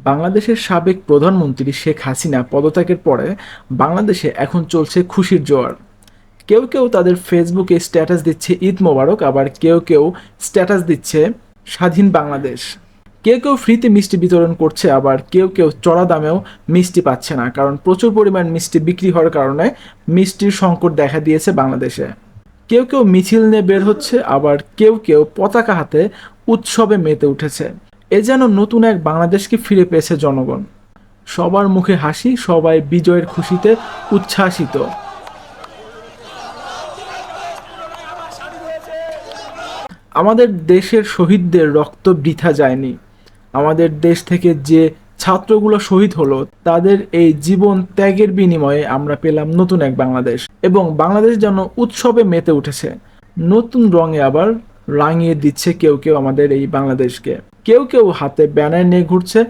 বাংলাদেশের সাবেক প্রধানমন্ত্রী শেখ হাসিনা পদত্যাগের পরে বাংলাদেশে এখন চলছে খুশির জোয়ার। কেউ কেউ তাদের ফেসবুকে স্ট্যাটাস দিচ্ছে ঈদ মোবারক, আবার কেউ কেউ স্ট্যাটাস দিচ্ছে স্বাধীন বাংলাদেশ। কেউ কেউ ফ্রিতে মিষ্টি বিতরণ করছে, আবার কেউ কেউ চড়া দামেও মিষ্টি পাচ্ছে না, কারণ প্রচুর পরিমাণ মিষ্টি বিক্রি হওয়ার কারণে মিষ্টির সংকট দেখা দিয়েছে বাংলাদেশে। কেউ কেউ মিছিল নিয়ে বের হচ্ছে, আবার কেউ কেউ পতাকা হাতে উৎসবে মেতে উঠেছে। এ যেন নতুন এক বাংলাদেশকে ফিরে পেয়েছে জনগণ। সবার মুখে হাসি, সবাই বিজয়ের খুশিতে উচ্ছ্বাসিত। আমাদের দেশের শহীদদের রক্ত বৃথা যায়নি। আমাদের দেশ থেকে যে ছাত্রগুলো শহীদ হলো, তাদের এই জীবন ত্যাগের বিনিময়ে আমরা পেলাম নতুন এক বাংলাদেশ, এবং বাংলাদেশ যেন উৎসবে মেতে উঠেছে। নতুন রঙে আবার রাঙিয়ে দিচ্ছে কেউ কেউ আমাদের এই বাংলাদেশকে। কেউ কেউ হাতে ব্যানার নিয়ে ঘুরছে,